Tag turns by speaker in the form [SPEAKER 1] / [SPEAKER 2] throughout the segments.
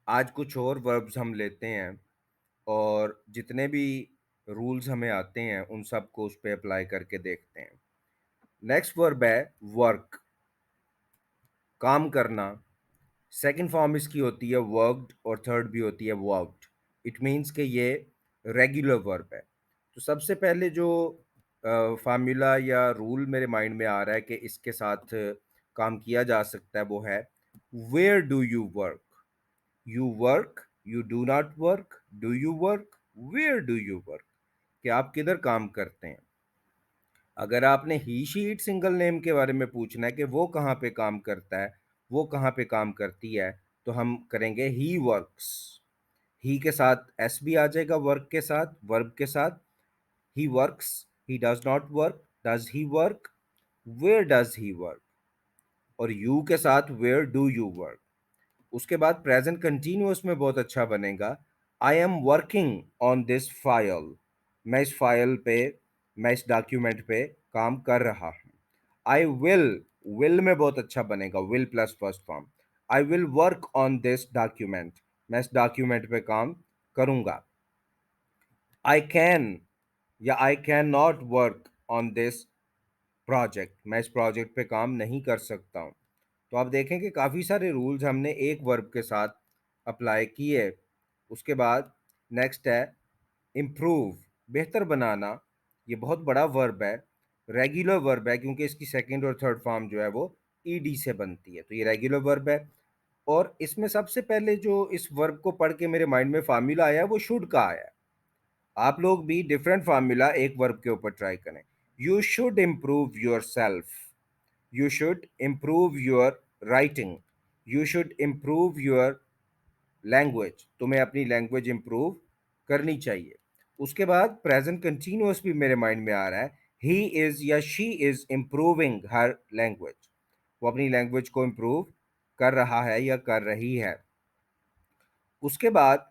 [SPEAKER 1] आज कुछ और वर्ब्स हम लेते हैं और जितने भी रूल्स हमें आते हैं उन सबको उस पे अप्लाई करके देखते हैं। नेक्स्ट वर्ब है वर्क, काम करना। सेकंड फॉर्म इसकी होती है वर्कड और थर्ड भी होती है वर्कड। इट मीन्स कि ये रेगुलर वर्ब है। तो सबसे पहले जो फार्मूला या रूल मेरे माइंड में आ रहा है कि इसके साथ काम किया जा सकता है वो है where do you work. You work, you do not work, do you work, where do you work, कि आप किधर काम करते हैं। अगर आपने he she it single name के बारे में पूछना है कि वो कहाँ पे काम करता है, वो कहाँ पे काम करती है, तो हम करेंगे ही वर्क्स। ही के साथ एस भी आ जाएगा, वर्क के साथ, वर्ब के साथ। He works, he does not work, does he work, where does he work, और यू के साथ वेयर डू यू वर्क। उसके बाद प्रेजेंट कंटिन्यूअस में बहुत अच्छा बनेगा। I am working on this file. मैं इस फाइल पे, मैं इस डॉक्यूमेंट पे काम कर रहा हूँ। आई विल में बहुत अच्छा बनेगा, will plus first form. I will work on this document. मैं इस डॉक्यूमेंट पे काम करूंगा। आई कैन या I can not work on this project. मैं इस प्रोजेक्ट पे काम नहीं कर सकता हूँ। तो आप देखें कि काफ़ी सारे रूल्स हमने एक वर्ब के साथ अप्लाई किए। उसके बाद नेक्स्ट है इम्प्रूव, बेहतर बनाना। ये बहुत बड़ा वर्ब है, रेगुलर वर्ब है, क्योंकि इसकी सेकंड और थर्ड फॉर्म जो है वो ईडी से बनती है, तो ये रेगुलर वर्ब है। और इसमें सबसे पहले जो इस वर्ब को पढ़ के मेरे माइंड में फार्मूला आया वो शुड का आया है। आप लोग भी डिफरेंट फार्मूला एक वर्ब के ऊपर ट्राई करें। You should improve your self, you should improve your writing, you should improve your language. तुम्हें अपनी लैंग्वेज इम्प्रूव करनी चाहिए। उसके बाद प्रेजेंट कंटिन्यूअस भी मेरे माइंड में आ रहा है। ही इज या she is improving her language. वो अपनी लैंग्वेज को इम्प्रूव कर रहा है या कर रही है। उसके बाद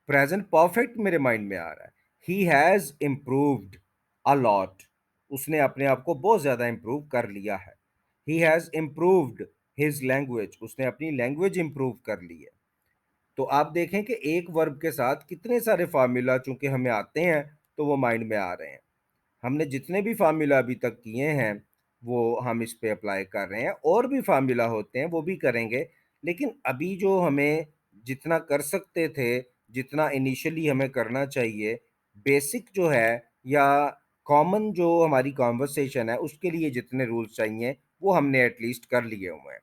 [SPEAKER 1] प्रेजेंट परफेक्ट मेरे माइंड में आ रहा है। He has improved a lot. उसने अपने आप को बहुत ज्यादा इम्प्रूव कर लिया है। He has improved his language. उसने अपनी लैंग्वेज इम्प्रूव कर ली है। तो आप देखें कि एक वर्ब के साथ कितने सारे फार्मूला चूंकि हमें आते हैं तो वो माइंड में आ रहे हैं। हमने जितने भी फार्मूला अभी तक किए हैं वो हम इस पे अप्लाई कर रहे हैं, और भी फार्मूला होते हैं वो भी करेंगे। लेकिन अभी जो हमें जितना कर सकते थे, जितना इनिशियली हमें करना चाहिए, बेसिक जो है या कॉमन जो हमारी कॉन्वर्सेशन है उसके लिए जितने रूल्स चाहिए वो हमने एटलीस्ट कर लिए हुए हैं।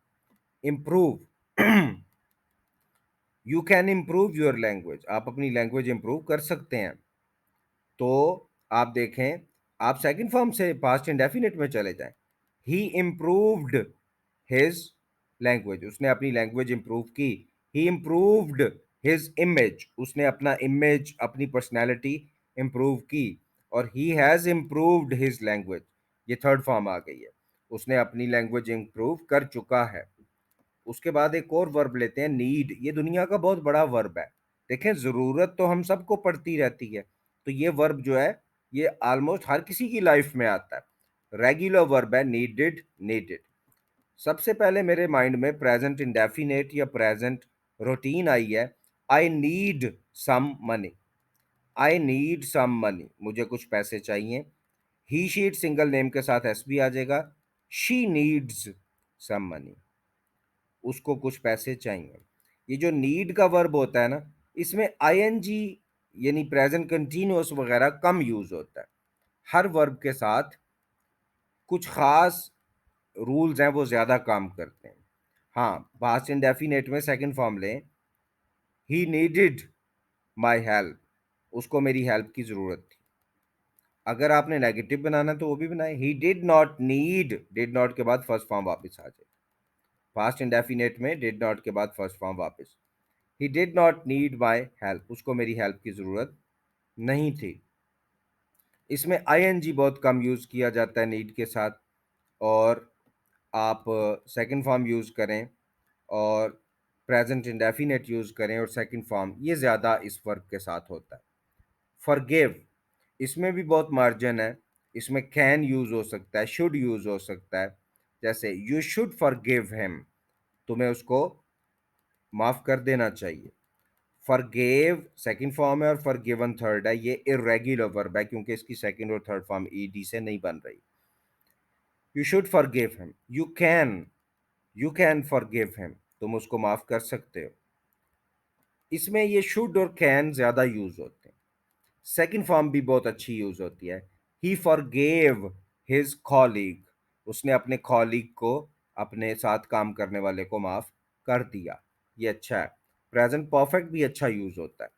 [SPEAKER 1] Improve, you can improve your language. आप अपनी लैंग्वेज इम्प्रूव कर सकते हैं। तो आप देखें, आप सेकंड फॉर्म से पास्ट इंडेफिनिट में चले जाएं। ही इम्प्रूव्ड हिज लैंग्वेज। उसने अपनी लैंग्वेज इंप्रूव की। ही इम्प्रूव्ड हिज इमेज। उसने अपना इमेज, अपनी पर्सनैलिटी इंप्रूव की। और he has improved his language, ये थर्ड फॉर्म आ गई है। उसने अपनी लैंग्वेज इंप्रूव कर चुका है। उसके बाद एक और वर्ब लेते हैं नीड। ये दुनिया का बहुत बड़ा वर्ब है। देखें, जरूरत तो हम सबको पड़ती रहती है, तो ये वर्ब जो है ये ऑलमोस्ट हर किसी की लाइफ में आता है। रेगुलर वर्ब है नीडेड, नीडेड। सबसे पहले मेरे माइंड में प्रेजेंट इंडेफिनेट या प्रेजेंट रूटीन आई है। I need some money. I need some money, मुझे कुछ पैसे चाहिए। ही शीट सिंगल नेम के साथ एस भी आ जाएगा। शी नीड्स सम मनी, उसको कुछ पैसे चाहिए। ये जो नीड का वर्ब होता है ना, इसमें आईएनजी यानी प्रेजेंट कंटिन्यूअस वगैरह कम यूज होता है। हर वर्ब के साथ कुछ खास रूल्स हैं, वो ज्यादा काम करते हैं। हाँ, पास्ट इंडेफिनेट में सेकंड फॉर्म लें। ही नीडेड माई हेल्प, उसको मेरी हेल्प की जरूरत थी। अगर आपने नेगेटिव बनाना तो वो भी बनाए। ही did not need, did not के बाद फर्स्ट फॉर्म वापस आ जाए। पास्ट इंडेफिनेट में डिड नॉट के बाद फर्स्ट फॉर्म वापस। ही did not need my help, उसको मेरी हेल्प की ज़रूरत नहीं थी। इसमें आईएनजी बहुत कम यूज़ किया जाता है नीड के साथ। और आप सेकंड फॉर्म यूज़ करें और प्रेजेंट इंडेफिनेट यूज़ करें और सेकंड फॉर्म, ये ज़्यादा इस वर्ब के साथ होता है। फॉरगिव, इसमें भी बहुत मार्जिन है। इसमें कैन यूज़ हो सकता है, शुड यूज़ हो सकता है। जैसे यू शुड फॉरगिव हिम, तुम्हें उसको माफ़ कर देना चाहिए। फॉरगेव सेकंड फॉर्म है और फॉरगिवन थर्ड है। ये इर्रेगुलर वर्ब है क्योंकि इसकी सेकंड और थर्ड फॉर्म ईडी से नहीं बन रही। You should forgive him, you can forgive him, तुम उसको माफ कर सकते हो। इसमें ये शुड और कैन ज्यादा यूज होते हैं। सेकंड फॉर्म भी बहुत अच्छी यूज होती है। ही फॉरगेव हिज कॉलीग, उसने अपने कॉलीग को, अपने साथ काम करने वाले को माफ कर दिया। ये अच्छा है। प्रेजेंट परफेक्ट भी अच्छा यूज होता है।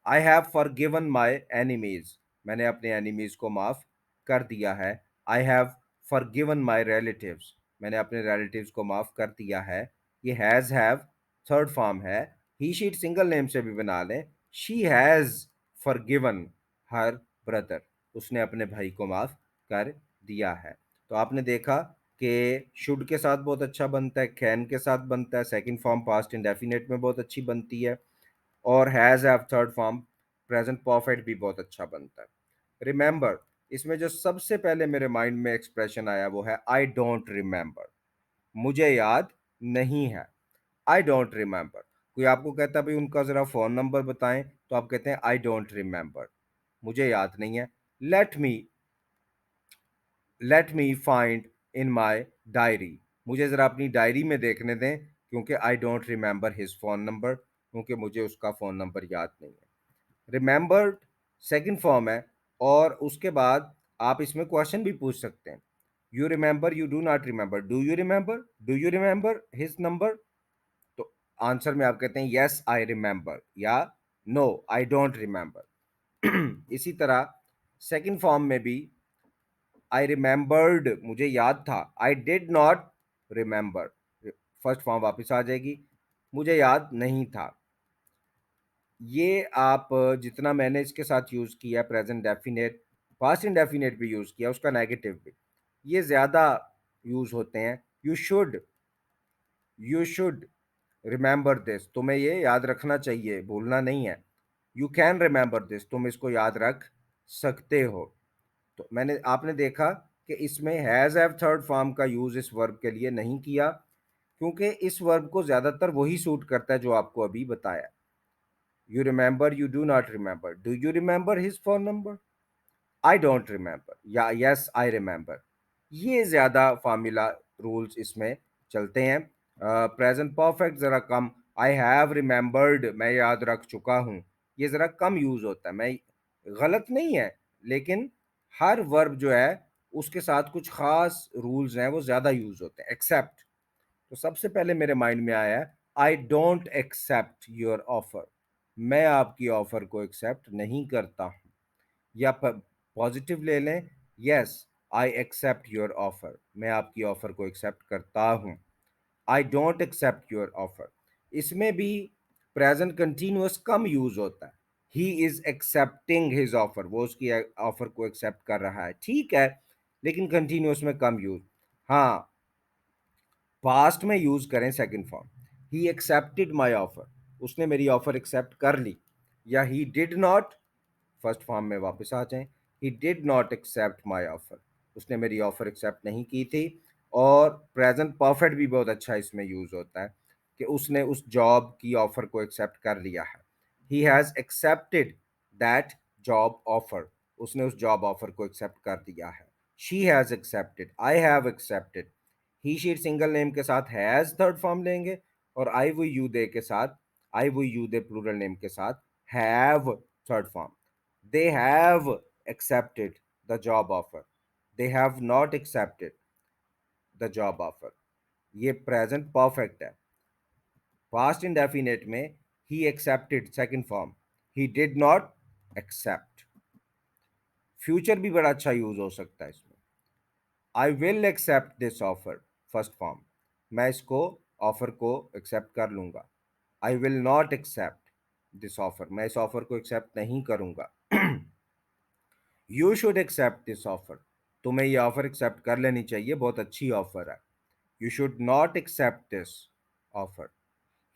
[SPEAKER 1] I have forgiven my enemies, मैंने अपने एनिमीज को माफ कर दिया है। I have forgiven my relatives, मैंने अपने रिलेटिव्स को माफ कर दिया है। ये हैव थर्ड फॉर्म है। ही शीट सिंगल नेम से भी बना लें। She has forgiven her brother, उसने अपने भाई को माफ कर दिया है। तो आपने देखा कि शुड के साथ बहुत अच्छा बनता है, कैन के साथ बनता है, सेकंड फॉर्म पास्ट इंडेफिनिट में बहुत अच्छी बनती है, और has have third form present perfect भी बहुत अच्छा बनता है। रिमेंबर, इसमें जो सबसे पहले मेरे माइंड में एक्सप्रेशन आया वो है आई डोंट रिमेंबर, मुझे याद नहीं है। I don't remember. कोई आपको कहता है भाई उनका जरा फोन नंबर बताएं, तो आप कहते हैं आई डोंट रिमेंबर, मुझे याद नहीं है। Let me let me find in my diary, मुझे ज़रा अपनी डायरी में देखने दें, क्योंकि I don't remember his phone number, क्योंकि मुझे उसका फ़ोन नंबर याद नहीं है। रिमेंबर्ड सेकंड फॉर्म है, और उसके बाद आप इसमें क्वेश्चन भी पूछ सकते हैं। You remember, you do not remember, do you remember his number, तो आंसर में आप कहते हैं यस आई रिमेंबर, या नो आई डोंट रिमेंबर। इसी तरह सेकंड फॉर्म में भी आई रिमेंबर्ड, मुझे याद था। I did not remember, first form वापस आ जाएगी, मुझे याद नहीं था। ये आप जितना मैंने इसके साथ यूज़ किया, प्रेजेंट डेफिनेट, पास्ट इंडेफिनेट भी यूज़ किया, उसका नेगेटिव भी, ये ज़्यादा यूज़ होते हैं। यू शुड रिमेंबर दिस, तुम्हें ये याद रखना चाहिए, भूलना नहीं है। यू कैन रिमेंबर दिस, तुम इसको याद रख सकते हो। तो मैंने आपने देखा कि इसमें हैज़ हैव थर्ड फॉर्म का यूज़ इस वर्ब के लिए नहीं किया, क्योंकि इस वर्ब को ज़्यादातर वही सूट करता है जो आपको अभी बताया। You remember, you do not remember, do you remember his phone number, I don't remember, या यस आई रिमेंबर। ये ज़्यादा फार्मूला रूल्स इसमें चलते हैं। प्रेजेंट परफेक्ट ज़रा कम, आई हैव रिमेंबर्ड, मैं याद रख चुका हूँ, ये ज़रा कम यूज़ होता है। मैं गलत नहीं है, लेकिन हर वर्ब जो है उसके साथ कुछ खास रूल्स हैं, वो ज़्यादा यूज़ होते हैं। एक्सेप्ट, तो सबसे पहले मेरे माइंड में आया I don't accept your offer, मैं आपकी ऑफर को एक्सेप्ट नहीं करता हूँ। या पॉजिटिव ले लें, yes I accept your offer, मैं आपकी ऑफर को एक्सेप्ट करता हूँ। I don't accept your offer, इसमें भी प्रेजेंट कंटिन्यूअस कम यूज होता है। He is accepting his offer, वो उसकी ऑफर को एक्सेप्ट कर रहा है, ठीक है, लेकिन कंटिन्यूअस में कम यूज। हाँ, पास्ट में यूज करें second form, he accepted my offer, उसने मेरी ऑफर एक्सेप्ट कर ली। या he did not, first form में वापस आ जाएं, he did not accept my offer, उसने मेरी ऑफर एक्सेप्ट नहीं की थी। और प्रेजेंट परफेक्ट भी बहुत अच्छा इसमें यूज होता है कि उसने उस जॉब की ऑफर को एक्सेप्ट कर लिया है। He has accepted that job offer, उसने उस जॉब ऑफर को एक्सेप्ट कर दिया है। She has accepted, I have accepted. He sheet single name के साथ हैज थर्ड फॉर्म लेंगे, और आई वो यू दे के साथ, आई वो यू दे प्लूरल नेम के साथ have third form. They have accepted the job offer, they have not accepted the job offer. ये प्रेजेंट परफेक्ट है। पास्ट इंडेफिनेट में he accepted second form, he did not accept. Future भी बड़ा अच्छा use हो सकता है इसमें। I will accept this offer, first form, मैं इसको ऑफर को एक्सेप्ट कर लूंगा। I will not accept this offer, मैं इस ऑफर को एक्सेप्ट नहीं करूंगा। You should accept this offer, तुम्हें ये ऑफर एक्सेप्ट कर लेनी चाहिए, बहुत अच्छी ऑफर है। You should not accept this offer,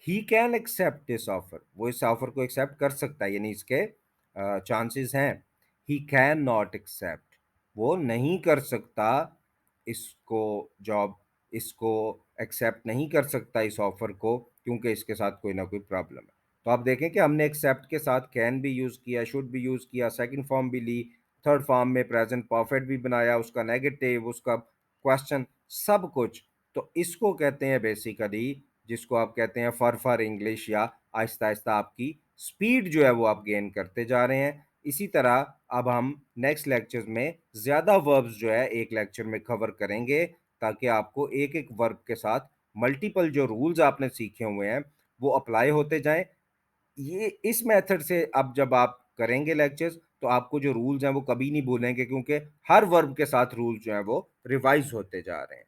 [SPEAKER 1] he can accept this offer, वो इस ऑफर को एक्सेप्ट कर सकता है, यानी इसके चांसेस हैं। ही कैन नॉट एक्सेप्ट, वो नहीं कर सकता इसको, जॉब, इसको एक्सेप्ट नहीं कर सकता इस ऑफर को, क्योंकि इसके साथ कोई ना कोई प्रॉब्लम है। तो आप देखें कि हमने एक्सेप्ट के साथ कैन भी यूज किया, शुड भी यूज किया, सेकंड फॉर्म भी ली, थर्ड फॉर्म में प्रेजेंट परफेक्ट भी बनाया, उसका नेगेटिव, उसका क्वेश्चन, सब कुछ। तो इसको कहते हैं बेसिकली, जिसको आप कहते हैं फर इंग्लिश, या आहिस्ता आहिस्ता आपकी स्पीड जो है वो आप गेन करते जा रहे हैं। इसी तरह अब हम नेक्स्ट लेक्चर में ज्यादा वर्ब्स जो है एक लेक्चर में कवर करेंगे, ताकि आपको एक एक वर्ब के साथ मल्टीपल जो रूल्स आपने सीखे हुए हैं वो अप्लाई होते जाएं। ये इस मेथड से अब जब आप करेंगे लेक्चर्स, तो आपको जो रूल्स हैं वो कभी नहीं भूलेंगे, क्योंकि हर वर्ब के साथ रूल्स जो हैं वो रिवाइज होते जा रहे हैं।